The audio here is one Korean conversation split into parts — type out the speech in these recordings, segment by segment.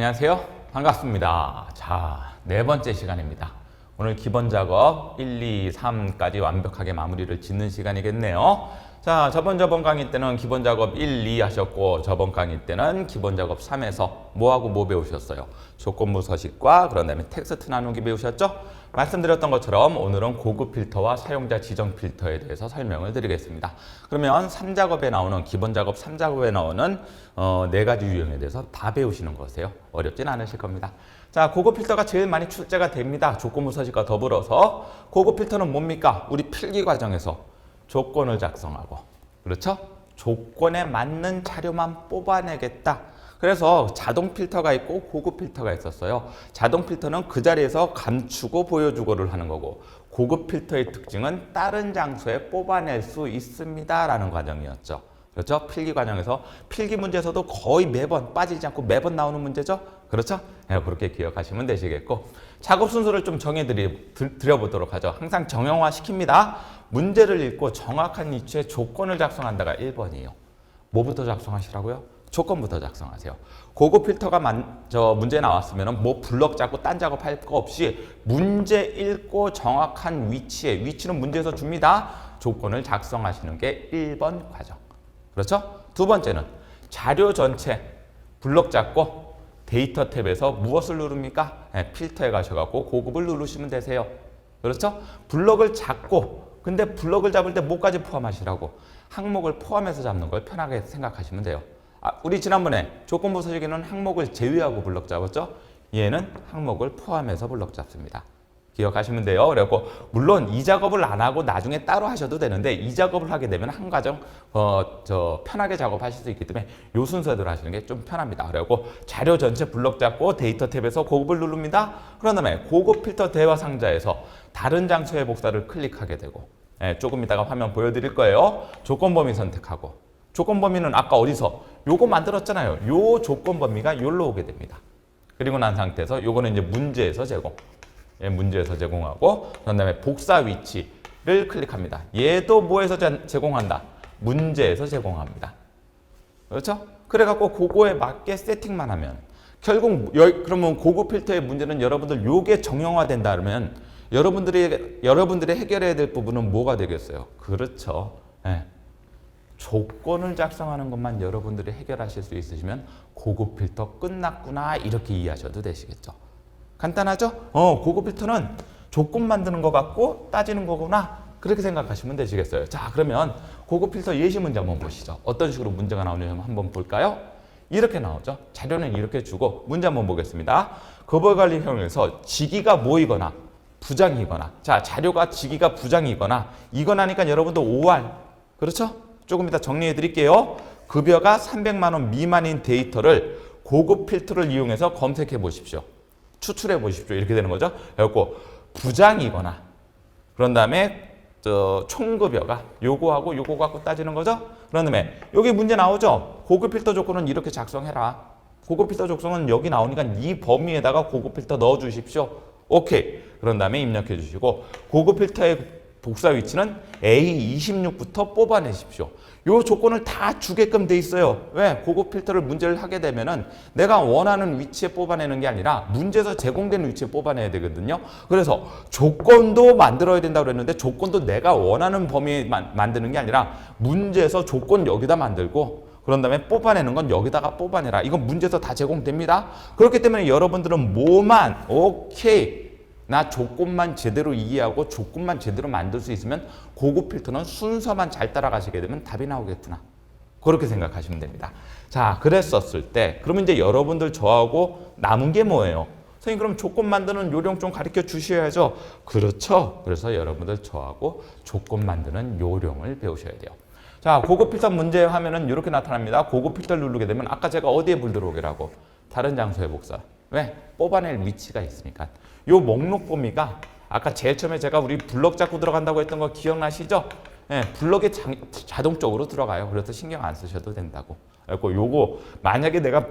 안녕하세요. 반갑습니다. 자, 네 번째 시간입니다. 오늘 기본 작업 1, 2, 3까지 완벽하게 마무리를 짓는 시간이겠네요. 자, 저번 강의 때는 기본 작업 1, 2 하셨고 저번 강의 때는 기본 작업 3에서 뭐하고 뭐 배우셨어요? 조건부 서식과 그런 다음에 텍스트 나누기 배우셨죠? 말씀드렸던 것처럼 오늘은 고급 필터와 사용자 지정 필터에 대해서 설명을 드리겠습니다. 그러면 3작업에 나오는 기본 작업 3작업에 나오는 네 가지 유형에 대해서 다 배우시는 거세요. 어렵진 않으실 겁니다. 자, 고급 필터가 제일 많이 출제가 됩니다. 조건부 서식과 더불어서 고급 필터는 뭡니까? 우리 필기 과정에서 조건을 작성하고, 그렇죠? 조건에 맞는 자료만 뽑아내겠다. 그래서 자동 필터가 있고 고급 필터가 있었어요. 자동 필터는 그 자리에서 감추고 보여주고를 하는 거고, 고급 필터의 특징은 다른 장소에 뽑아낼 수 있습니다 라는 과정이었죠. 그렇죠? 필기 과정에서 필기 문제에서도 거의 매번 빠지지 않고 매번 나오는 문제죠. 그렇죠? 네, 그렇게 기억하시면 되시겠고, 작업 순서를 좀 정해드려보도록 하죠. 항상 정형화 시킵니다. 문제를 읽고 정확한 위치에 조건을 작성한다가 1번이에요. 뭐부터 작성하시라고요? 조건부터 작성하세요. 고급 필터가 문제 나왔으면 뭐 블럭 잡고 딴 작업할 거 없이 문제 읽고 정확한 위치는 문제에서 줍니다. 조건을 작성하시는 게 1번 과정. 그렇죠? 두 번째는 자료 전체 블럭 잡고 데이터 탭에서 무엇을 누릅니까? 네, 필터에 가셔갖고 고급을 누르시면 되세요. 그렇죠? 블럭을 잡고, 근데 블럭을 잡을 때 뭐까지 포함하시라고? 항목을 포함해서 잡는 걸 편하게 생각하시면 돼요. 우리 지난번에 조건부 서식에는 항목을 제외하고 블럭 잡았죠? 얘는 항목을 포함해서 블럭 잡습니다. 기억하시면 돼요. 그래갖고 물론 이 작업을 안 하고 나중에 따로 하셔도 되는데, 이 작업을 하게 되면 한 과정 편하게 작업하실 수 있기 때문에 이 순서대로 하시는 게 좀 편합니다. 그래갖고 자료 전체 블럭 잡고 데이터 탭에서 고급을 누릅니다. 그런 다음에 고급 필터 대화 상자에서 다른 장소의 복사를 클릭하게 되고, 조금 이따가 화면 보여드릴 거예요. 조건 범위 선택하고, 조건 범위는 아까 어디서 요거 만들었잖아요. 요 조건 범위가 요로 오게 됩니다. 그리고 난 상태에서 요거는 이제 문제에서 제공. 문제에서 제공하고, 그 다음에 복사 위치를 클릭합니다. 얘도 뭐에서 제공한다? 문제에서 제공합니다. 그렇죠? 그래갖고 그거에 맞게 세팅만 하면, 결국 그러면 고급 필터의 문제는 여러분들 요게 정형화된다 그러면 여러분들이 해결해야 될 부분은 뭐가 되겠어요? 그렇죠. 조건을 작성하는 것만 여러분들이 해결하실 수 있으시면 고급 필터 끝났구나, 이렇게 이해하셔도 되시겠죠. 간단하죠? 고급 필터는 조건 만드는 것 같고 따지는 거구나, 그렇게 생각하시면 되시겠어요. 자, 그러면 고급 필터 예시 문제 한번 보시죠. 어떤 식으로 문제가 나오는지 한번 볼까요? 이렇게 나오죠. 자료는 이렇게 주고 문제 한번 보겠습니다. 거벌관리형에서 직위가 모이거나 부장이거나, 자, 자료가 직위가 부장이거나 이거나니까 여러분도 OR, 그렇죠? 조금 이따 정리해 드릴게요. 급여가 300만 원 미만인 데이터를 고급 필터를 이용해서 검색해 보십시오. 추출해 보십시오. 이렇게 되는 거죠. 그래갖고 부장이거나, 그런 다음에 총급여가 요거하고 요거 갖고 따지는 거죠. 그런 다음에 여기 문제 나오죠. 고급 필터 조건은 이렇게 작성해라. 고급 필터 조건은 여기 나오니까 이 범위에다가 고급 필터 넣어 주십시오. 오케이. 그런 다음에 입력해 주시고, 고급 필터의 복사 위치는 A26부터 뽑아내십시오. 요 조건을 다 주게끔 돼 있어요. 왜? 고급 필터를 문제를 하게 되면은 내가 원하는 위치에 뽑아내는 게 아니라 문제에서 제공된 위치에 뽑아내야 되거든요. 그래서 조건도 만들어야 된다고 그랬는데, 조건도 내가 원하는 범위에 만드는 게 아니라 문제에서 조건 여기다 만들고, 그런 다음에 뽑아내는 건 여기다가 뽑아내라. 이건 문제에서 다 제공됩니다. 그렇기 때문에 여러분들은 뭐만, 오케이, 나 조건만 제대로 이해하고 조건만 제대로 만들 수 있으면 고급 필터는 순서만 잘 따라가시게 되면 답이 나오겠구나, 그렇게 생각하시면 됩니다. 자, 그랬었을 때 그러면 이제 여러분들 저하고 남은 게 뭐예요? 선생님, 그럼 조건 만드는 요령 좀 가르쳐 주셔야죠. 그렇죠. 그래서 여러분들 저하고 조건 만드는 요령을 배우셔야 돼요. 자, 고급 필터 문제 화면은 이렇게 나타납니다. 고급 필터를 누르게 되면 아까 제가 어디에 불 들어오게라고? 다른 장소에 복사. 왜? 뽑아낼 위치가 있으니까. 요 목록 범위가 아까 제일 처음에 제가 우리 블럭 잡고 들어간다고 했던 거 기억나시죠? 블럭에 자동적으로 들어가요. 그래서 신경 안 쓰셔도 된다고. 그리고 요거 만약에 내가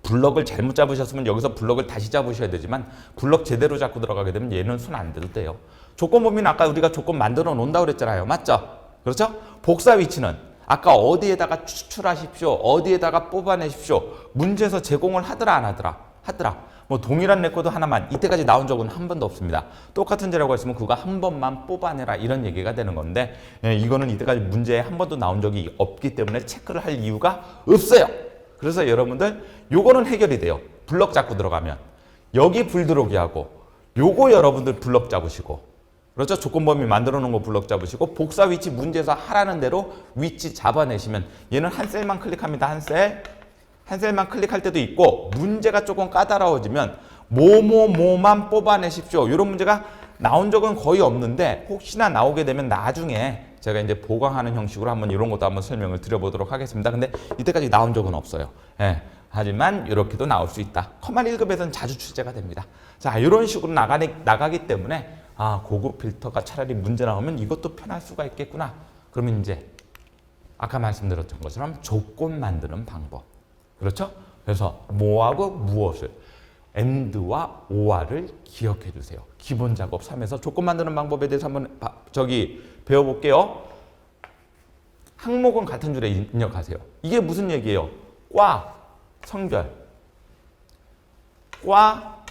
블럭을 잘못 잡으셨으면 여기서 블럭을 다시 잡으셔야 되지만, 블럭 제대로 잡고 들어가게 되면 얘는 손 안 대도 돼요. 조건 범위는 아까 우리가 조건 만들어 놓는다고 그랬잖아요. 맞죠? 그렇죠? 복사 위치는 아까 어디에다가 추출하십시오. 어디에다가 뽑아내십시오. 문제에서 제공을 하더라 안 하더라? 하더라. 뭐 동일한 레코드 하나만 이때까지 나온 적은 한 번도 없습니다. 똑같은 재료가 있으면 그거 한 번만 뽑아내라 이런 얘기가 되는 건데 이거는 이때까지 문제에 한 번도 나온 적이 없기 때문에 체크를 할 이유가 없어요. 그래서 여러분들 요거는 해결이 돼요. 블럭 잡고 들어가면 여기 불 들어오게 하고 요거 여러분들 블럭 잡으시고 그렇죠? 조건범위 만들어 놓은 거 블럭 잡으시고 복사 위치 문제에서 하라는 대로 위치 잡아내시면 얘는 한 셀만 클릭합니다. 한 셀. 한 셀만 클릭할 때도 있고 문제가 조금 까다로워지면 뭐뭐뭐만 뽑아내십시오. 이런 문제가 나온 적은 거의 없는데 혹시나 나오게 되면 나중에 제가 이제 보강하는 형식으로 한번 이런 것도 한번 설명을 드려보도록 하겠습니다. 근데 이때까지 나온 적은 없어요. 예. 하지만 이렇게도 나올 수 있다. 커만 1급에서는 자주 출제가 됩니다. 자, 이런 식으로 나가기 때문에 고급 필터가 차라리 문제 나오면 이것도 편할 수가 있겠구나. 그러면 이제 아까 말씀드렸던 것처럼 조건 만드는 방법. 그렇죠? 그래서 뭐하고 무엇을 AND와 OR을 기억해 주세요. 기본 작업 3에서 조건 만드는 방법에 대해서 한번 배워볼게요. 항목은 같은 줄에 입력하세요. 이게 무슨 얘기예요? 과, 성별. 과,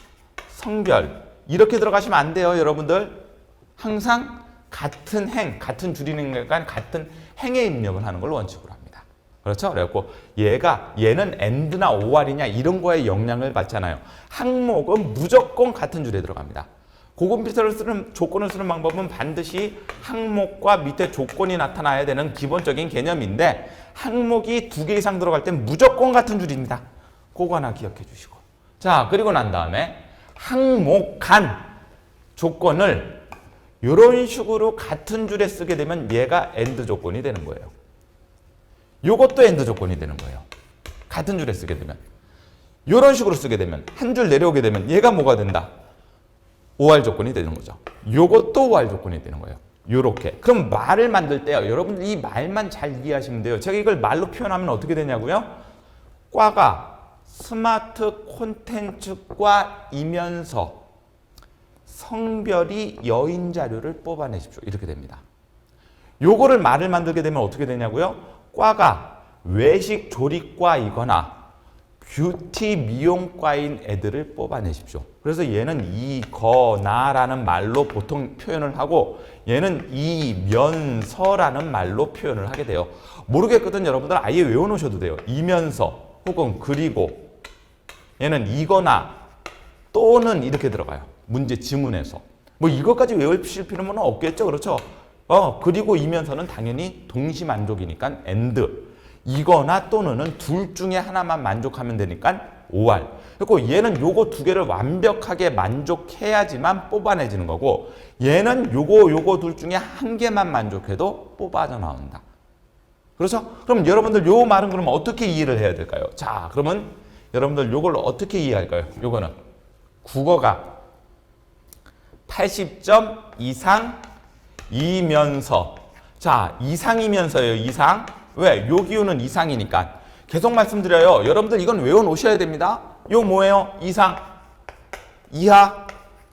성별. 이렇게 들어가시면 안 돼요, 여러분들. 항상 같은 행, 같은 줄이니까 같은 행에 입력을 하는 걸 원칙으로 합니다. 그렇죠? 그래갖고 얘는 AND나 OR이냐 이런 거에 영향을 받잖아요. 항목은 무조건 같은 줄에 들어갑니다. 고급 필터를 조건을 쓰는 방법은 반드시 항목과 밑에 조건이 나타나야 되는 기본적인 개념인데 항목이 2개 이상 들어갈 땐 무조건 같은 줄입니다. 그거 하나 기억해 주시고. 자, 그리고 난 다음에 항목 간 조건을 이런 식으로 같은 줄에 쓰게 되면 얘가 AND 조건이 되는 거예요. 요것도 AND 조건이 되는 거예요. 같은 줄에 쓰게 되면. 이런 식으로 쓰게 되면 한 줄 내려오게 되면 얘가 뭐가 된다? OR 조건이 되는 거죠. 요것도 OR 조건이 되는 거예요. 요렇게. 그럼 말을 만들 때요. 여러분들 이 말만 잘 이해하시면 돼요. 제가 이걸 말로 표현하면 어떻게 되냐고요? 과가 스마트 콘텐츠과이면서 성별이 여인 자료를 뽑아내십시오. 이렇게 됩니다. 요거를 말을 만들게 되면 어떻게 되냐고요? 과가 외식 조리과이거나 뷰티 미용과인 애들을 뽑아내십시오. 그래서 얘는 이거나라는 말로 보통 표현을 하고 얘는 이면서라는 말로 표현을 하게 돼요. 모르겠거든 여러분들 아예 외워놓으셔도 돼요. 이면서 혹은 그리고 얘는 이거나 또는 이렇게 들어가요. 문제 지문에서. 뭐 이것까지 외우실 필요는 없겠죠. 그렇죠? 그리고 이면서는 당연히 동시만족이니까 AND. 이거나 또는은 둘 중에 하나만 만족하면 되니까 OR. 그리고 얘는 요거 2개를 완벽하게 만족해야지만 뽑아내지는 거고 얘는 요거 둘 중에 1개만 만족해도 뽑아져 나온다. 그렇죠? 그럼 여러분들 요 말은 그러면 어떻게 이해를 해야 될까요? 자, 그러면 여러분들 요걸 어떻게 이해할까요? 요거는 국어가 80점 이상이면서 자, 이상이면서예요. 이상. 왜? 요 기호는 이상이니까. 계속 말씀드려요. 여러분들 이건 외워놓으셔야 됩니다. 요 뭐예요? 이상, 이하,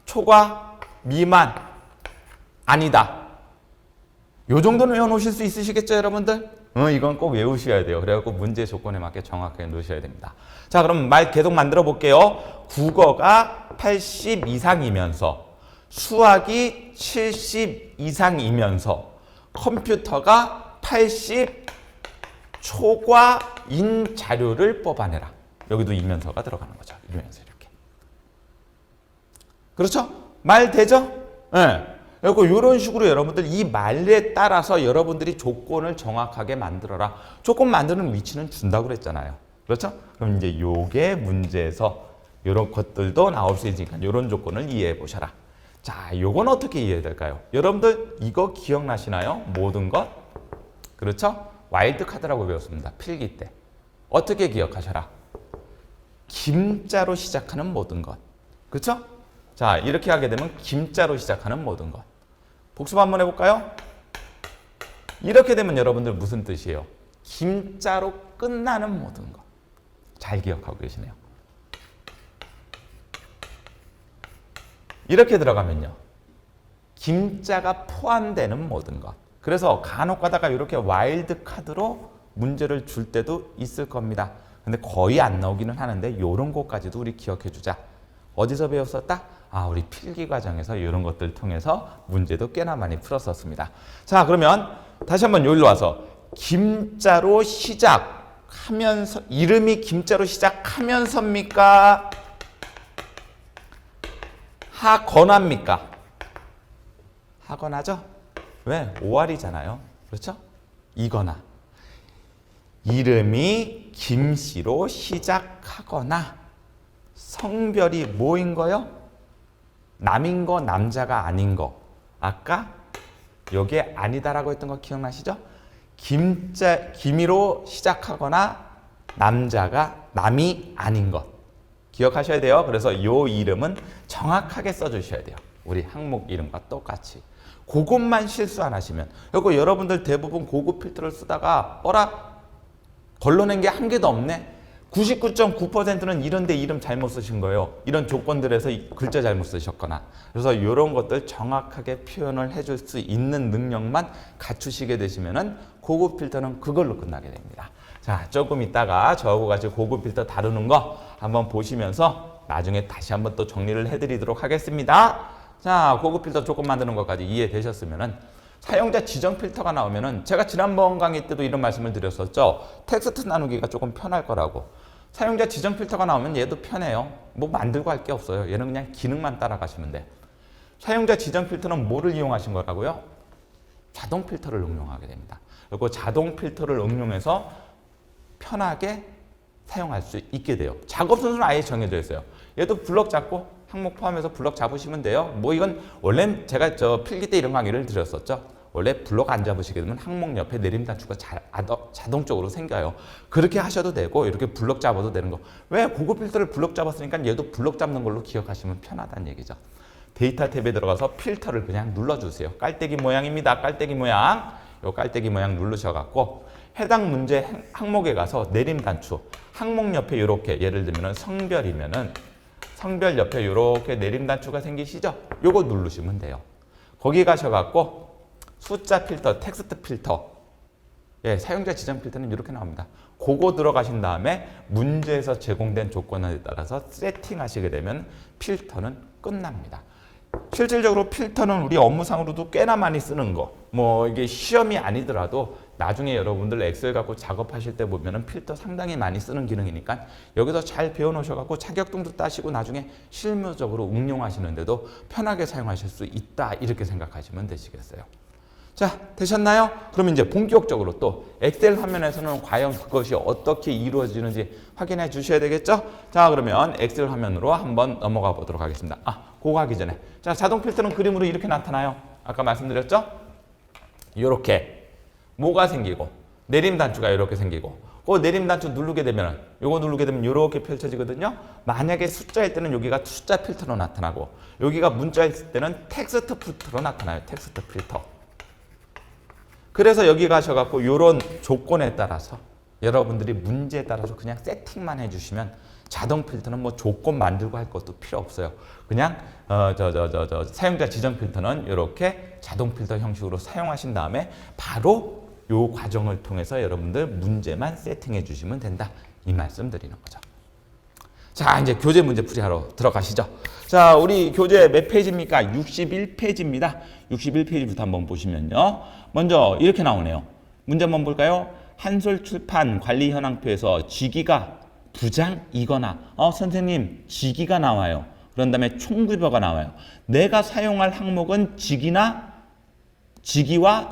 초과, 미만, 아니다. 요 정도는 외워놓으실 수 있으시겠죠, 여러분들? 이건 꼭 외우셔야 돼요. 그래갖고 문제 조건에 맞게 정확하게 놓으셔야 됩니다. 자, 그럼 말 계속 만들어 볼게요. 국어가 80 이상이면서, 수학이 70 이상이면서, 컴퓨터가 80 초과인 자료를 뽑아내라. 여기도 이면서가 들어가는 거죠. 이면서 이렇게. 그렇죠? 말 되죠? 네. 그리고 이런 식으로 여러분들 이 말에 따라서 여러분들이 조건을 정확하게 만들어라. 조건 만드는 위치는 준다고 그랬잖아요. 그렇죠? 그럼 이제 요게 문제에서 이런 것들도 나올 수 있으니까 이런 조건을 이해해 보셔라. 자, 요건 어떻게 이해해야 될까요? 여러분들 이거 기억나시나요? 모든 것? 그렇죠? 와일드 카드라고 배웠습니다. 필기 때. 어떻게 기억하셔라? 김자로 시작하는 모든 것. 그렇죠? 자, 이렇게 하게 되면 김자로 시작하는 모든 것. 복습 한번 해볼까요? 이렇게 되면 여러분들 무슨 뜻이에요? 김자로 끝나는 모든 것. 잘 기억하고 계시네요. 이렇게 들어가면요. 김자가 포함되는 모든 것. 그래서 간혹 가다가 이렇게 와일드 카드로 문제를 줄 때도 있을 겁니다. 근데 거의 안 나오기는 하는데 이런 것까지도 우리 기억해 주자. 어디서 배웠었다? 우리 필기 과정에서 이런 것들 통해서 문제도 꽤나 많이 풀었었습니다. 자, 그러면 다시 한번 여기로 와서 김자로 시작하면서, 이름이 김자로 시작하면서입니까? 하거나입니까? 하거나죠? 왜? 5알이잖아요. 그렇죠? 이거나. 이름이 김씨로 시작하거나 성별이 뭐인 거요? 남인 거, 남자가 아닌 거. 아까 여기에 아니다라고 했던 거 기억나시죠? 김이로 시작하거나 남이 아닌 것. 기억하셔야 돼요. 그래서 이 이름은 정확하게 써주셔야 돼요. 우리 항목 이름과 똑같이. 그것만 실수 안 하시면. 그리고 여러분들 대부분 고급 필터를 쓰다가 걸러낸 게 한 개도 없네. 99.9%는 이런 데 이름 잘못 쓰신 거예요. 이런 조건들에서 글자 잘못 쓰셨거나. 그래서 이런 것들 정확하게 표현을 해줄 수 있는 능력만 갖추시게 되시면은 고급 필터는 그걸로 끝나게 됩니다. 자, 조금 있다가 저하고 같이 고급 필터 다루는 거 한번 보시면서 나중에 다시 한번 또 정리를 해드리도록 하겠습니다. 자, 고급 필터 조건 만드는 것까지 이해되셨으면은 사용자 지정 필터가 나오면은 제가 지난번 강의 때도 이런 말씀을 드렸었죠. 텍스트 나누기가 조금 편할 거라고. 사용자 지정 필터가 나오면 얘도 편해요. 뭐 만들고 할 게 없어요. 얘는 그냥 기능만 따라가시면 돼. 사용자 지정 필터는 뭐를 이용하신 거라고요? 자동 필터를 응용하게 됩니다. 그리고 자동 필터를 응용해서 편하게 사용할 수 있게 돼요. 작업 순서는 아예 정해져 있어요. 얘도 블럭 잡고 항목 포함해서 블럭 잡으시면 돼요. 뭐 이건 원래 제가 필기 때 이런 강의를 드렸었죠. 원래 블럭 안 잡으시게 되면 항목 옆에 내림 단추가 자동적으로 생겨요. 그렇게 하셔도 되고 이렇게 블럭 잡아도 되는 거. 왜? 고급 필터를 블럭 잡았으니까 얘도 블럭 잡는 걸로 기억하시면 편하다는 얘기죠. 데이터 탭에 들어가서 필터를 그냥 눌러주세요. 깔때기 모양입니다. 깔때기 모양. 요 깔때기 모양 누르셔갖고 해당 문제 항목에 가서 내림 단추. 항목 옆에 이렇게 예를 들면 성별이면은 성별 옆에 이렇게 내림 단추가 생기시죠? 요거 누르시면 돼요. 거기 가셔갖고 숫자 필터, 텍스트 필터, 사용자 지정 필터는 이렇게 나옵니다. 그거 들어가신 다음에 문제에서 제공된 조건에 따라서 세팅하시게 되면 필터는 끝납니다. 실질적으로 필터는 우리 업무상으로도 꽤나 많이 쓰는 거. 뭐 이게 시험이 아니더라도 나중에 여러분들 엑셀 갖고 작업하실 때 보면은 필터 상당히 많이 쓰는 기능이니까 여기서 잘 배워놓으셔갖고 자격증도 따시고 나중에 실무적으로 응용하시는데도 편하게 사용하실 수 있다 이렇게 생각하시면 되시겠어요. 자, 되셨나요? 그럼 이제 본격적으로 또 엑셀 화면에서는 과연 그것이 어떻게 이루어지는지 확인해 주셔야 되겠죠? 자, 그러면 엑셀 화면으로 한번 넘어가 보도록 하겠습니다. 그거 하기 전에. 자, 자동 필터는 그림으로 이렇게 나타나요. 아까 말씀드렸죠? 이렇게 뭐가 생기고 내림 단추가 이렇게 생기고 그 내림 단추 누르게 되면 요거 누르게 되면 이렇게 펼쳐지거든요. 만약에 숫자일 때는 여기가 숫자 필터로 나타나고 여기가 문자일 때는 텍스트 필터로 나타나요. 텍스트 필터. 그래서 여기 가셔갖고 이런 조건에 따라서 여러분들이 문제에 따라서 그냥 세팅만 해주시면 자동 필터는 뭐 조건 만들고 할 것도 필요 없어요. 그냥 사용자 지정 필터는 이렇게 자동 필터 형식으로 사용하신 다음에 바로 이 과정을 통해서 여러분들 문제만 세팅해 주시면 된다. 이 말씀 드리는 거죠. 자, 이제 교재 문제 풀이하러 들어가시죠. 자, 우리 교재 몇 페이지입니까? 61페이지입니다. 61페이지부터 한번 보시면요. 먼저 이렇게 나오네요. 문제 한번 볼까요? 한솔출판 관리현황표에서 지기가 부장이거나 선생님 지기가 나와요. 그런 다음에 총급여가 나와요. 내가 사용할 항목은 지기와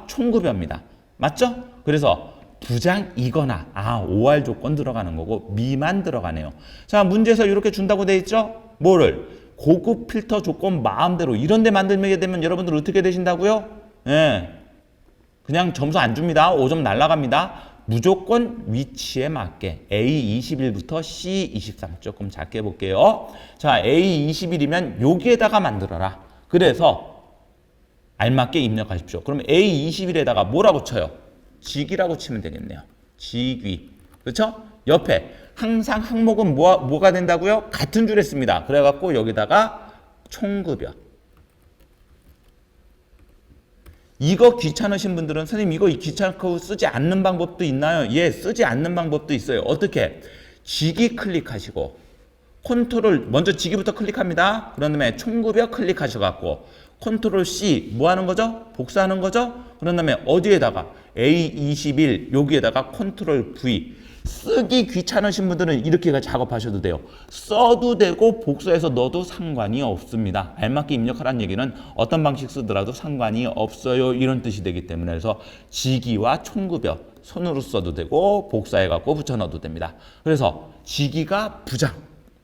총급여입니다. 맞죠? 그래서 부장이거나 5할 조건 들어가는 거고 미만 들어가네요. 자, 문제에서 이렇게 준다고 돼 있죠? 뭐를? 고급 필터 조건 마음대로 이런 데 만들게 되면 여러분들 어떻게 되신다고요? 그냥 점수 안 줍니다. 5점 날라갑니다. 무조건 위치에 맞게 A21부터 C23 조금 작게 볼게요. 자, A21이면 여기에다가 만들어라. 그래서 알맞게 입력하십시오. 그럼 A21에다가 뭐라고 쳐요? 직위라고 치면 되겠네요. 직위. 그렇죠? 옆에 항상 항목은 뭐가 된다고요? 같은 줄에 씁니다. 그래갖고 여기다가 총급여. 이거 귀찮으신 분들은 선생님 이거 귀찮고 쓰지 않는 방법도 있나요? 예, 쓰지 않는 방법도 있어요. 어떻게? 지기 클릭하시고 컨트롤 먼저 지기부터 클릭합니다. 그런 다음에 총급여 클릭하셔갖고 컨트롤 C 뭐 하는 거죠? 복사하는 거죠? 그런 다음에 어디에다가 A21 여기에다가 컨트롤 V 쓰기 귀찮으신 분들은 이렇게 작업하셔도 돼요. 써도 되고 복사해서 넣어도 상관이 없습니다. 알맞게 입력하라는 얘기는 어떤 방식 쓰더라도 상관이 없어요. 이런 뜻이 되기 때문에 그래서 지기와 총급여 손으로 써도 되고 복사해갖고 붙여 넣어도 됩니다. 그래서 지기가 부장.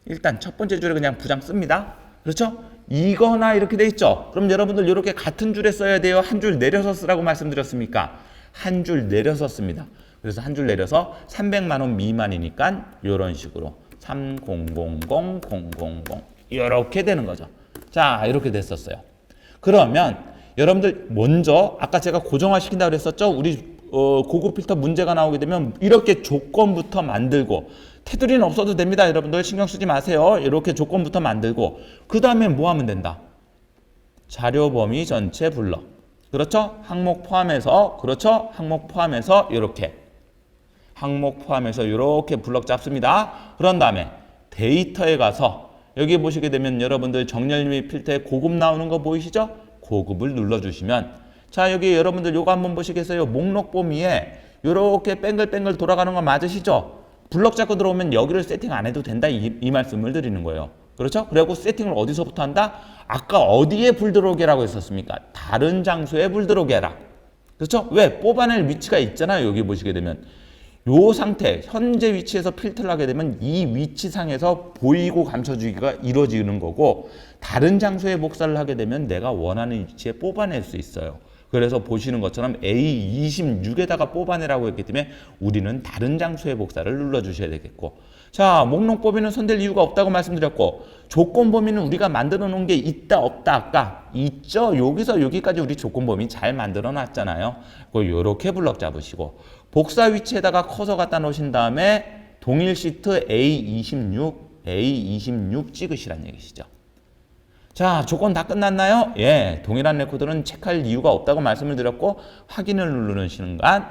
일단 첫 번째 줄에 그냥 부장 씁니다. 그렇죠? 이거나 이렇게 돼 있죠. 그럼 여러분들 이렇게 같은 줄에 써야 돼요. 한 줄 내려서 쓰라고 말씀드렸습니까? 한 줄 내려서 씁니다. 그래서 한 줄 내려서 300만 원 미만이니까 이런 식으로 300000 이렇게 되는 거죠. 자, 이렇게 됐었어요. 그러면 여러분들 먼저 아까 제가 고정화 시킨다고 그랬었죠? 우리 고급 필터 문제가 나오게 되면 이렇게 조건부터 만들고 테두리는 없어도 됩니다. 여러분들 신경 쓰지 마세요. 이렇게 조건부터 만들고 그 다음에 뭐 하면 된다? 자료 범위 전체 불러. 그렇죠? 항목 포함해서 그렇죠? 항목 포함해서 이렇게 항목 포함해서 이렇게 블럭 잡습니다. 그런 다음에 데이터에 가서 여기 보시게 되면 여러분들 정렬 및 필터에 고급 나오는 거 보이시죠? 고급을 눌러주시면 자 여기 여러분들 요거 한번 보시겠어요? 목록 범위에 이렇게 뺑글뺑글 돌아가는 거 맞으시죠? 블럭 잡고 들어오면 여기를 세팅 안 해도 된다 이 말씀을 드리는 거예요. 그렇죠? 그리고 세팅을 어디서부터 한다? 아까 어디에 불 들어오게라고 했었습니까? 다른 장소에 불 들어오게 해라. 그렇죠? 왜? 뽑아낼 위치가 있잖아요. 여기 보시게 되면 요 상태, 현재 위치에서 필터를 하게 되면 이 위치상에서 보이고 감춰주기가 이루어지는 거고 다른 장소에 복사를 하게 되면 내가 원하는 위치에 뽑아낼 수 있어요. 그래서 보시는 것처럼 A26에다가 뽑아내라고 했기 때문에 우리는 다른 장소의 복사를 눌러주셔야 되겠고 자 목록 범위는 손댈 이유가 없다고 말씀드렸고 조건 범위는 우리가 만들어 놓은 게 있다 없다 아까 있죠. 여기서 여기까지 우리 조건 범위 잘 만들어 놨잖아요. 이렇게 블럭 잡으시고 복사 위치에다가 커서 갖다 놓으신 다음에 동일 시트 A26 찍으시란 얘기시죠. 자, 조건 다 끝났나요? 예, 동일한 레코드는 체크할 이유가 없다고 말씀을 드렸고 확인을 누르는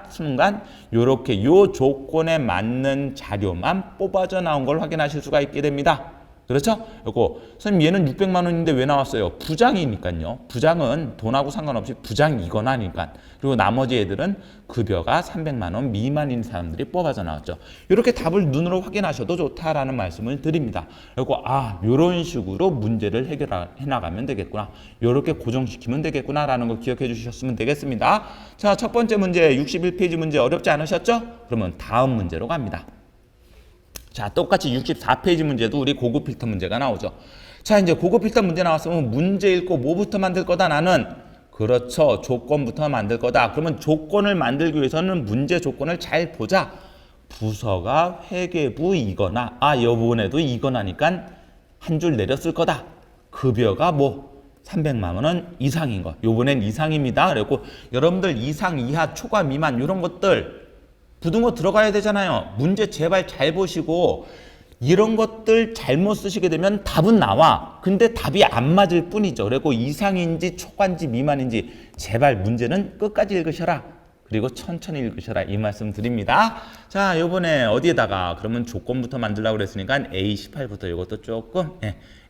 순간 요렇게 요 조건에 맞는 자료만 뽑아져 나온 걸 확인하실 수가 있게 됩니다. 그렇죠? 요거 선생님 얘는 600만 원인데 왜 나왔어요? 부장이니까요. 부장은 돈하고 상관없이 부장 이거나 하니까. 그리고 나머지 애들은 급여가 300만 원 미만인 사람들이 뽑아져 나왔죠. 이렇게 답을 눈으로 확인하셔도 좋다라는 말씀을 드립니다. 그리고 요런 식으로 문제를 해결해 나가면 되겠구나. 요렇게 고정시키면 되겠구나라는 거 기억해 주셨으면 되겠습니다. 자, 첫 번째 문제 61페이지 문제 어렵지 않으셨죠? 그러면 다음 문제로 갑니다. 자, 똑같이 64페이지 문제도 우리 고급 필터 문제가 나오죠. 자, 이제 고급 필터 문제 나왔으면 문제 읽고 뭐부터 만들 거다 나는? 그렇죠. 조건부터 만들 거다. 그러면 조건을 만들기 위해서는 문제 조건을 잘 보자. 부서가 회계부이거나 이 부분에도 이거나니까 한 줄 내렸을 거다. 급여가 300만 원 이상인 거. 요번엔 이상입니다. 그리고 여러분들 이상, 이하, 초과, 미만 이런 것들 굳은 거 들어가야 되잖아요. 문제 제발 잘 보시고 이런 것들 잘못 쓰시게 되면 답은 나와. 근데 답이 안 맞을 뿐이죠. 그리고 이상인지 초과인지 미만인지 제발 문제는 끝까지 읽으셔라. 그리고 천천히 읽으셔라. 이 말씀 드립니다. 자, 요번에 어디에다가 그러면 조건부터 만들려고 그랬으니까 A18부터 이것도 조금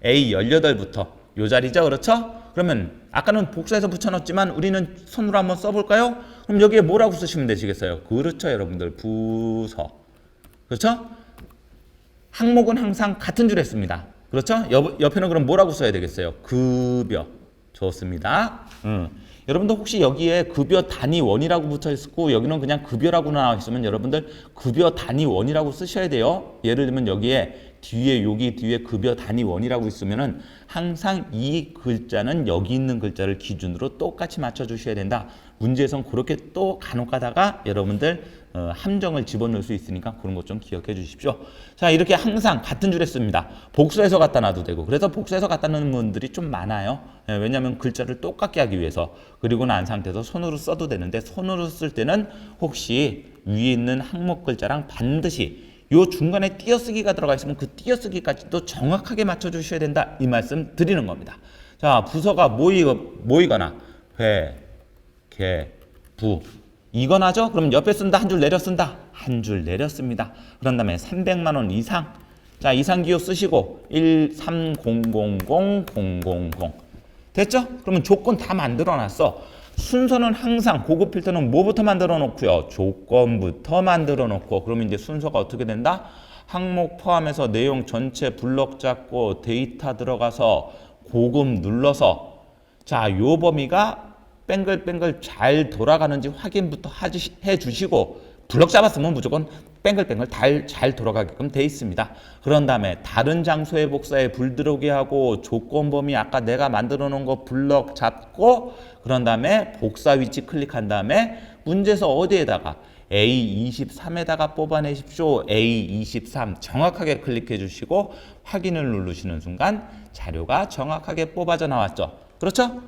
A18부터 요 자리죠. 그렇죠? 그러면 아까는 복사해서 붙여넣었지만 우리는 손으로 한번 써볼까요? 그럼 여기에 뭐라고 쓰시면 되시겠어요? 그렇죠, 여러분들. 부서. 그렇죠? 항목은 항상 같은 줄 했습니다. 그렇죠? 옆에는 그럼 뭐라고 써야 되겠어요? 급여. 좋습니다. 여러분들 혹시 여기에 급여 단위원이라고 붙어 있고 여기는 그냥 급여라고 나와 있으면 여러분들 급여 단위원이라고 쓰셔야 돼요. 예를 들면 여기에 여기 뒤에 급여 단위원이라고 있으면은 항상 이 글자는 여기 있는 글자를 기준으로 똑같이 맞춰 주셔야 된다. 문제에선 그렇게 또 간혹 가다가 여러분들 함정을 집어넣을 수 있으니까 그런 것 좀 기억해 주십시오. 자, 이렇게 항상 같은 줄에 씁니다. 복수해서 갖다 놔도 되고. 그래서 복수해서 갖다 놓는 분들이 좀 많아요. 왜냐하면 글자를 똑같게 하기 위해서. 그리고 난 상태에서 손으로 써도 되는데 손으로 쓸 때는 혹시 위에 있는 항목 글자랑 반드시 요 중간에 띄어쓰기가 들어가 있으면 그 띄어쓰기까지도 정확하게 맞춰 주셔야 된다. 이 말씀 드리는 겁니다. 자, 부서가 모이거나 개, 부. 이건 하죠? 그럼 옆에 쓴다, 한 줄 내려 쓴다. 한 줄 내렸습니다. 그런 다음에 300만 원 이상. 자, 이상기호 쓰시고 130000000. 됐죠? 그러면 조건 다 만들어 놨어. 순서는 항상 고급 필터는 뭐부터 만들어 놓고요? 조건부터 만들어 놓고. 그러면 이제 순서가 어떻게 된다? 항목 포함해서 내용 전체 블럭 잡고 데이터 들어가서 고급 눌러서 자, 요 범위가 뱅글뱅글 잘 돌아가는지 확인부터 해 주시고 블럭 잡았으면 무조건 뱅글뱅글 잘 돌아가게끔 돼 있습니다. 그런 다음에 다른 장소의 복사에 불 들어오게 하고 조건 범위 아까 내가 만들어 놓은 거 블럭 잡고 그런 다음에 복사 위치 클릭한 다음에 문제에서 어디에다가 A23에다가 뽑아내십시오. A23 정확하게 클릭해 주시고 확인을 누르시는 순간 자료가 정확하게 뽑아져 나왔죠. 그렇죠?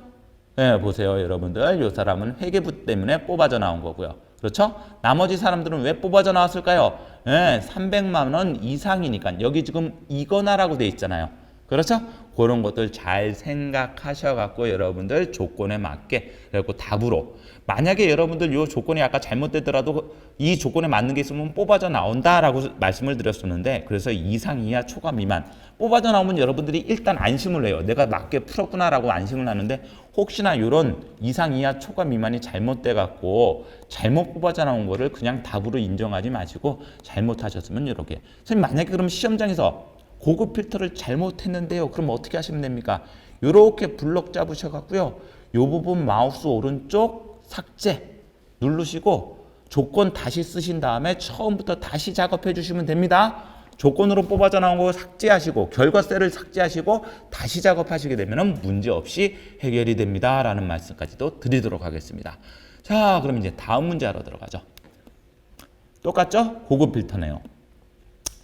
네, 보세요 여러분들. 이 사람은 회계부 때문에 뽑아져 나온 거고요. 그렇죠? 나머지 사람들은 왜 뽑아져 나왔을까요? 네, 300만 원 이상이니까. 여기 지금 이거나라고 돼 있잖아요. 그렇죠? 그런 것들 잘 생각하셔갖고 여러분들 조건에 맞게 그리고 답으로 만약에 여러분들 이 조건이 아까 잘못되더라도 이 조건에 맞는 게 있으면 뽑아져 나온다라고 말씀을 드렸었는데 그래서 이상 이하 초과 미만 뽑아져 나오면 여러분들이 일단 안심을 해요. 내가 맞게 풀었구나라고 안심을 하는데 혹시나 이런 이상 이하 초과 미만이 잘못돼 갖고 잘못 뽑아져 나온 거를 그냥 답으로 인정하지 마시고 잘못하셨으면 이렇게 선생님 만약에 그럼 시험장에서 고급 필터를 잘못했는데요. 그럼 어떻게 하시면 됩니까? 이렇게 블럭 잡으셔갖고요. 이 부분 마우스 오른쪽 삭제 누르시고 조건 다시 쓰신 다음에 처음부터 다시 작업해 주시면 됩니다. 조건으로 뽑아져 나온 거 삭제하시고 결과 셀을 삭제하시고 다시 작업하시게 되면 문제 없이 해결이 됩니다. 라는 말씀까지도 드리도록 하겠습니다. 자, 그럼 이제 다음 문제하러 들어가죠. 똑같죠? 고급 필터네요.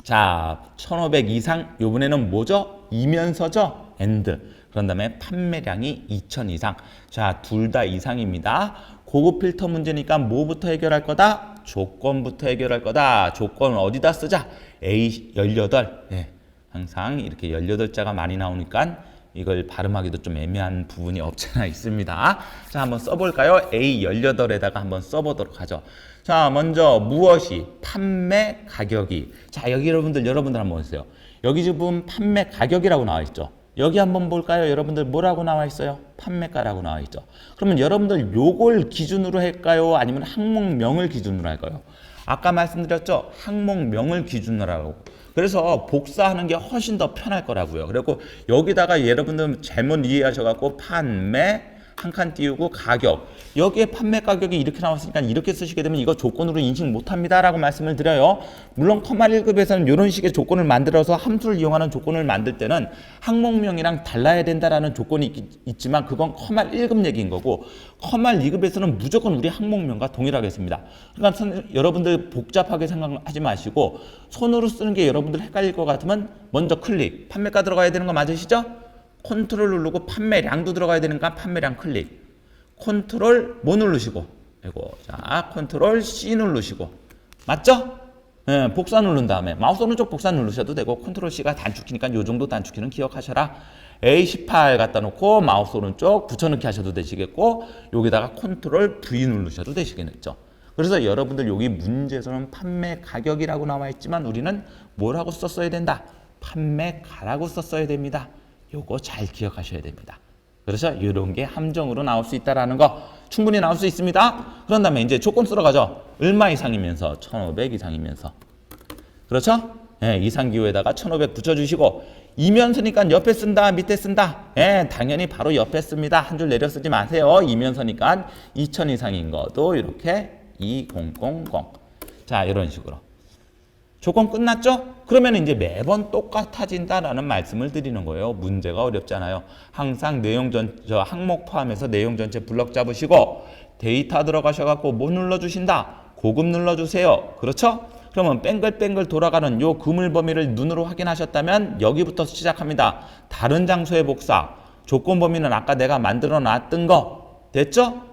자, 1500 이상 요번에는 뭐죠? 이면서죠? 엔드. 그런 다음에 판매량이 2000 이상. 자, 둘 다 이상입니다. 고급 필터 문제니까 뭐부터 해결할 거다? 조건부터 해결할 거다. 조건 어디다 쓰자? A18. 네, 항상 이렇게 18자가 많이 나오니까 이걸 발음하기도 좀 애매한 부분이 없잖아 있습니다. 자, 한번 써볼까요? A18에다가 한번 써보도록 하죠. 자, 먼저 무엇이 판매 가격이. 자, 여기 여러분들 한번 보세요. 여기 지금 판매 가격이라고 나와 있죠. 여기 한번 볼까요? 여러분들 뭐라고 나와 있어요? 판매가라고 나와 있죠. 그러면 여러분들 요걸 기준으로 할까요? 아니면 항목명을 기준으로 할까요? 아까 말씀드렸죠? 항목명을 기준으로 하고. 그래서 복사하는 게 훨씬 더 편할 거라고요. 그리고 여기다가 여러분들 잘못 이해하셔갖고 판매 한 칸 띄우고 가격. 여기에 판매 가격이 이렇게 나왔으니까 이렇게 쓰시게 되면 이거 조건으로 인식 못합니다 라고 말씀을 드려요. 물론 커말 1급에서는 이런 식의 조건을 만들어서 함수를 이용하는 조건을 만들 때는 항목명이랑 달라야 된다라는 조건이 있지만 그건 커말 1급 얘기인 거고 커말 2급에서는 무조건 우리 항목명과 동일하겠습니다. 그러니까 여러분들 복잡하게 생각하지 마시고 손으로 쓰는 게 여러분들 헷갈릴 것 같으면 먼저 클릭. 판매가 들어가야 되는 거 맞으시죠? 컨트롤 누르고 판매량도 들어가야 되니까 판매량 클릭. 컨트롤 뭐 누르시고. 이거 자, 컨트롤 C 누르시고. 맞죠? 네, 복사 누른 다음에 마우스 오른쪽 복사 누르셔도 되고 컨트롤 C가 단축키니까 요 정도 단축키는 기억하셔라. A18 갖다 놓고 마우스 오른쪽 붙여넣기 하셔도 되시겠고 여기다가 컨트롤 V 누르셔도 되시겠죠. 그래서 여러분들 여기 문제에서는 판매 가격이라고 나와 있지만 우리는 뭐라고 썼어야 된다? 판매가라고 썼어야 됩니다. 요거 잘 기억하셔야 됩니다. 그래서 이런 게 함정으로 나올 수 있다라는 거 충분히 나올 수 있습니다. 그런 다음에 이제 조건 쓰러 가죠. 얼마 이상이면서 1500 이상이면서 그렇죠? 네, 이상기호에다가 1500 붙여주시고 이면서니까 옆에 쓴다 밑에 쓴다. 네, 당연히 바로 옆에 씁니다. 한 줄 내려 쓰지 마세요. 이면서니까 2000 이상인 것도 이렇게 2000. 자, 이런 식으로 조건 끝났죠? 그러면 이제 매번 똑같아진다라는 말씀을 드리는 거예요. 문제가 어렵잖아요. 항상 항목 포함해서 내용 전체 블럭 잡으시고 데이터 들어가셔갖고 뭐 눌러주신다? 고급 눌러주세요. 그렇죠? 그러면 뱅글뱅글 돌아가는 요 그물 범위를 눈으로 확인하셨다면 여기부터 시작합니다. 다른 장소의 복사. 조건 범위는 아까 내가 만들어 놨던 거. 됐죠?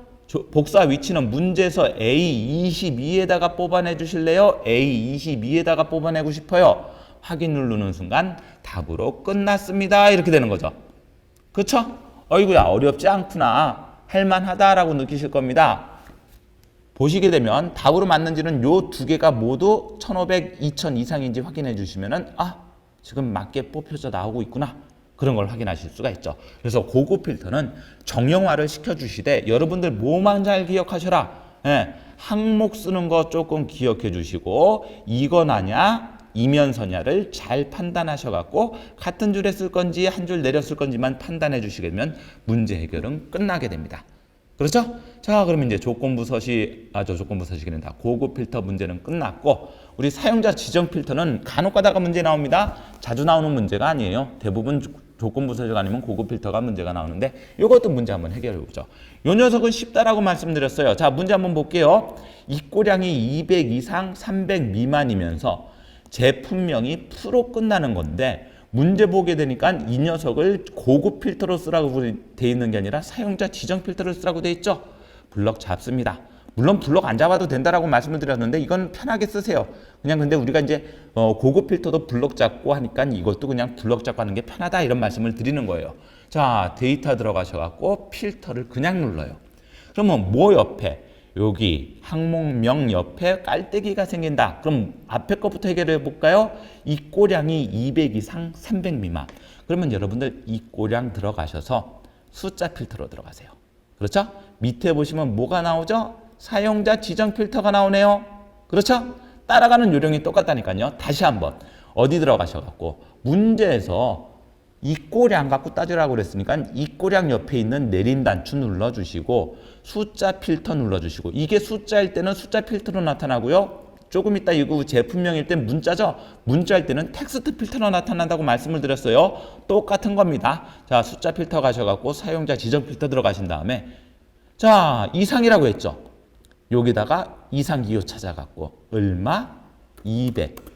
복사 위치는 문제에서 A22에다가 뽑아내 주실래요? A22에다가 뽑아내고 싶어요. 확인 누르는 순간 답으로 끝났습니다. 이렇게 되는 거죠. 그쵸? 어이구야 어렵지 않구나. 할만하다라고 느끼실 겁니다. 보시게 되면 답으로 맞는지는 요 두 개가 모두 1500, 2000 이상인지 확인해 주시면은 지금 맞게 뽑혀져 나오고 있구나. 그런 걸 확인하실 수가 있죠. 그래서 고급 필터는 정형화를 시켜주시되 여러분들 뭐만 잘 기억하셔라. 항목 쓰는 거 조금 기억해 주시고 이거나냐 이면서냐를 잘 판단하셔갖고 같은 줄에 쓸 건지 한 줄 내려 쓸 건지만 판단해 주시게 되면 문제 해결은 끝나게 됩니다. 그렇죠? 자, 그러면 이제 조건부 서식이란다. 고급 필터 문제는 끝났고 우리 사용자 지정 필터는 간혹 가다가 문제 나옵니다. 자주 나오는 문제가 아니에요. 대부분 조건부 서식 아니면 고급 필터가 문제가 나오는데 이것도 문제 한번 해결해 보죠. 요 녀석은 쉽다라고 말씀드렸어요. 자, 문제 한번 볼게요. 입고량이 200 이상 300 미만이면서 제품명이 프로 끝나는 건데 문제 보게 되니까 이 녀석을 고급 필터로 쓰라고 돼 있는 게 아니라 사용자 지정 필터를 쓰라고 돼 있죠. 블럭 잡습니다. 물론 블럭 안 잡아도 된다라고 말씀을 드렸는데 이건 편하게 쓰세요. 그냥 근데 우리가 이제 고급 필터도 블럭 잡고 하니까 이것도 그냥 블럭 잡고 하는 게 편하다 이런 말씀을 드리는 거예요. 자, 데이터 들어가셔갖고 필터를 그냥 눌러요. 그러면 뭐 옆에 여기 항목명 옆에 깔때기가 생긴다. 그럼 앞에 것부터 해결해 볼까요? 입고량이 200 이상 300 미만. 그러면 여러분들 입고량 들어가셔서 숫자 필터로 들어가세요. 그렇죠? 밑에 보시면 뭐가 나오죠? 사용자 지정 필터가 나오네요. 그렇죠? 따라가는 요령이 똑같다니까요. 다시 한번 어디 들어가셔갖고 문제에서 입고량 갖고 따지라고 그랬으니까 입고량 옆에 있는 내림 단추 눌러주시고 숫자 필터 눌러주시고 이게 숫자일 때는 숫자 필터로 나타나고요. 조금 이따 이거 제품명일 때 문자죠. 문자일 때는 텍스트 필터로 나타난다고 말씀을 드렸어요. 똑같은 겁니다. 자, 숫자 필터 가셔갖고 사용자 지정 필터 들어가신 다음에 자, 이상이라고 했죠. 여기다가 이상 기호 찾아갖고 얼마? 200.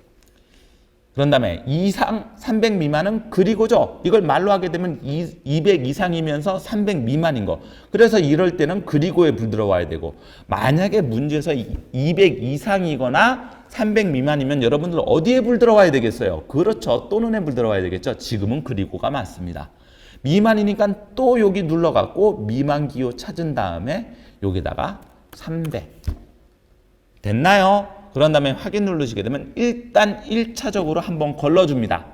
그런 다음에 이상 300 미만은 그리고죠. 이걸 말로 하게 되면 200 이상이면서 300 미만인 거. 그래서 이럴 때는 그리고에 불 들어와야 되고 만약에 문제에서 200 이상이거나 300 미만이면 여러분들 어디에 불 들어와야 되겠어요? 그렇죠. 또는에 불 들어와야 되겠죠. 지금은 그리고가 맞습니다. 미만이니까 또 여기 눌러갖고 미만 기호 찾은 다음에 여기다가 300. 됐나요? 그런 다음에 확인 누르시게 되면 일단 1차적으로 한번 걸러줍니다.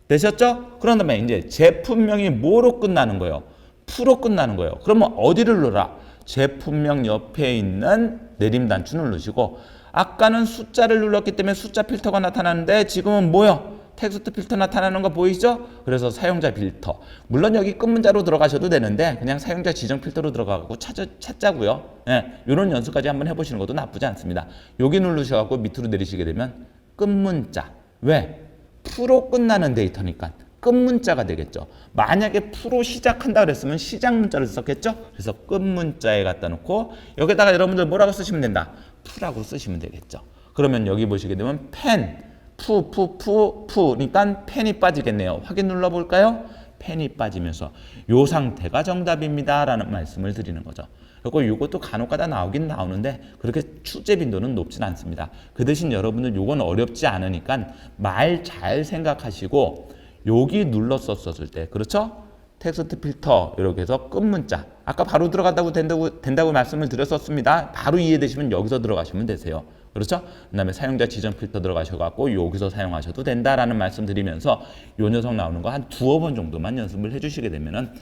되셨죠? 그런 다음에 이제 제품명이 뭐로 끝나는 거예요? 프로 끝나는 거예요. 그러면 어디를 눌러라? 제품명 옆에 있는 내림 단추 누르시고 아까는 숫자를 눌렀기 때문에 숫자 필터가 나타나는데 지금은 뭐요? 텍스트 필터 나타나는 거 보이죠? 그래서 사용자 필터. 물론 여기 끝문자로 들어가셔도 되는데 그냥 사용자 지정 필터로 들어가고 찾자고요. 이런 연습까지 한번 해보시는 것도 나쁘지 않습니다. 여기 누르셔갖고 밑으로 내리시게 되면 끝문자. 왜? 프로 끝나는 데이터니까 끝문자가 되겠죠. 만약에 프로 시작한다 그랬으면 시작 문자를 썼겠죠? 그래서 끝문자에 갖다 놓고 여기다가 여러분들 뭐라고 쓰시면 된다? 푸라고 쓰시면 되겠죠. 그러면 여기 보시게 되면 펜. 그러니까 펜이 빠지겠네요. 확인 눌러볼까요? 펜이 빠지면서 요 상태가 정답입니다 라는 말씀을 드리는 거죠. 그리고 이것도 간혹가다 나오긴 나오는데 그렇게 출제 빈도는 높진 않습니다. 그 대신 여러분들 요건 어렵지 않으니까 말 잘 생각하시고 여기 눌렀었을 때 그렇죠? 텍스트 필터 이렇게 해서 끝문자 아까 바로 들어간다고 된다고 말씀을 드렸었습니다. 바로 이해되시면 여기서 들어가시면 되세요. 그렇죠? 그 다음에 사용자 지정 필터 들어가셔갖고 여기서 사용하셔도 된다라는 말씀 드리면서 요 녀석 나오는 거 한 두어 번 정도만 연습을 해주시게 되면은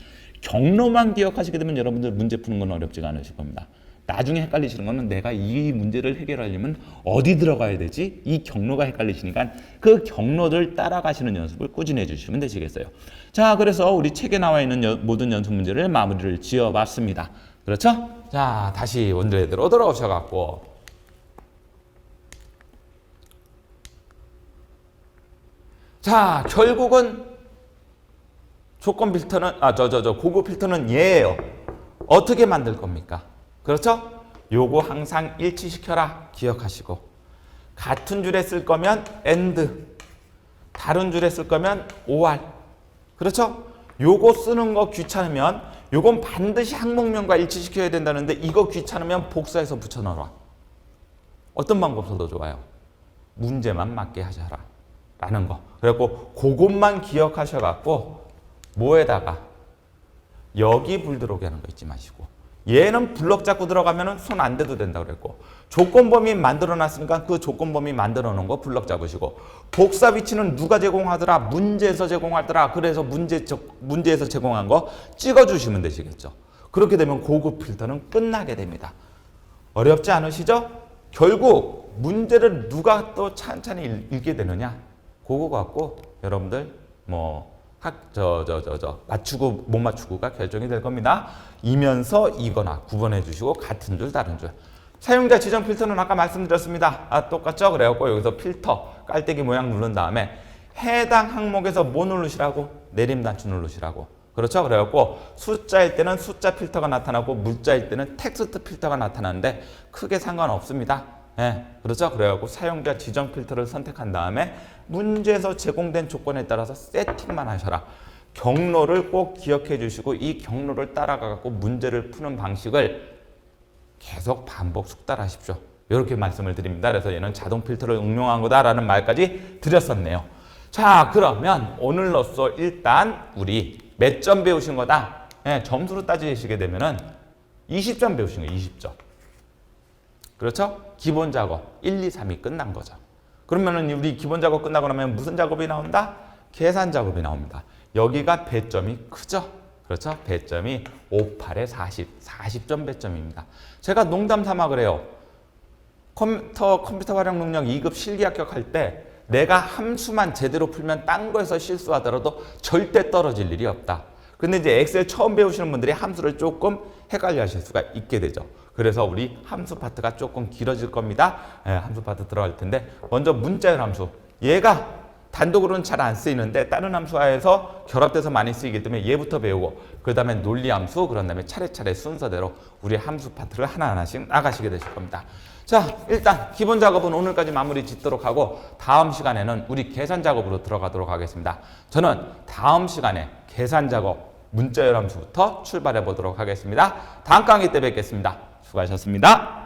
경로만 기억하시게 되면 여러분들 문제 푸는 건 어렵지가 않으실 겁니다. 나중에 헷갈리시는 거는 내가 이 문제를 해결하려면 어디 들어가야 되지? 이 경로가 헷갈리시니까 그 경로를 따라가시는 연습을 꾸준히 해주시면 되시겠어요. 자, 그래서 우리 책에 나와 있는 모든 연습 문제를 마무리를 지어봤습니다. 그렇죠? 자, 다시 원래대로 돌아오셔갖고 자, 결국은 조건 필터는 고급 필터는 얘예요. 어떻게 만들 겁니까? 그렇죠? 요거 항상 일치시켜라 기억하시고 같은 줄에 쓸 거면 and 다른 줄에 쓸 거면 or 그렇죠? 요거 쓰는 거 귀찮으면 요건 반드시 항목명과 일치시켜야 된다는데 이거 귀찮으면 복사해서 붙여넣어라. 어떤 방법 써도 좋아요. 문제만 맞게 하셔라 라는 거. 그래갖고 그것만 기억하셔갖고 뭐에다가 여기 불 들어오게 하는 거 잊지 마시고, 얘는 블럭 잡고 들어가면은 손 안 대도 된다고 그랬고, 조건 범위 만들어 놨으니까 그 조건 범위 만들어 놓은 거 블럭 잡으시고, 복사 위치는 누가 제공하더라? 문제에서 제공하더라. 그래서 문제에서 제공한 거 찍어 주시면 되시겠죠. 그렇게 되면 고급 필터는 끝나게 됩니다. 어렵지 않으시죠? 결국 문제를 누가 또 찬찬히 읽게 되느냐? 그거 갖고 여러분들 맞추고 못 맞추고가 결정이 될 겁니다. 이면서 이거나 구분해 주시고 같은 줄 다른 줄. 사용자 지정 필터는 아까 말씀드렸습니다. 똑같죠? 그래갖고 여기서 필터 깔때기 모양 누른 다음에 해당 항목에서 뭐 누르시라고? 내림 단추 누르시라고. 그렇죠? 그래갖고 숫자일 때는 숫자 필터가 나타나고 문자일 때는 텍스트 필터가 나타나는데 크게 상관없습니다. 그렇죠? 그래갖고 사용자 지정 필터를 선택한 다음에 문제에서 제공된 조건에 따라서 세팅만 하셔라. 경로를 꼭 기억해 주시고 이 경로를 따라가고 문제를 푸는 방식을 계속 반복 숙달하십시오. 이렇게 말씀을 드립니다. 그래서 얘는 자동 필터를 응용한 거다라는 말까지 드렸었네요. 자, 그러면 오늘로써 일단 우리 몇 점 배우신 거다? 점수로 따지시게 되면은 20점 배우신 거예요. 20점. 그렇죠? 기본 작업 1, 2, 3이 끝난 거죠. 그러면은 우리 기본 작업 끝나고 나면 무슨 작업이 나온다? 계산 작업이 나옵니다. 여기가 배점이 크죠? 그렇죠? 배점이 5, 8에 40, 40점 배점입니다. 제가 농담 삼아 그래요. 컴퓨터 활용 능력 2급 실기 합격할 때 내가 함수만 제대로 풀면 딴 거에서 실수하더라도 절대 떨어질 일이 없다. 근데 이제 엑셀 처음 배우시는 분들이 함수를 조금 헷갈려 하실 수가 있게 되죠. 그래서 우리 함수 파트가 조금 길어질 겁니다. 함수 파트 들어갈 텐데 먼저 문자열 함수. 얘가 단독으로는 잘 안 쓰이는데 다른 함수화에서 결합돼서 많이 쓰이기 때문에 얘부터 배우고 그 다음에 논리 함수, 그런 다음에 차례차례 순서대로 우리 함수 파트를 하나하나씩 나가시게 되실 겁니다. 자, 일단 기본 작업은 오늘까지 마무리 짓도록 하고 다음 시간에는 우리 계산 작업으로 들어가도록 하겠습니다. 저는 다음 시간에 계산 작업 문자열 함수부터 출발해 보도록 하겠습니다. 다음 강의 때 뵙겠습니다. 수고하셨습니다.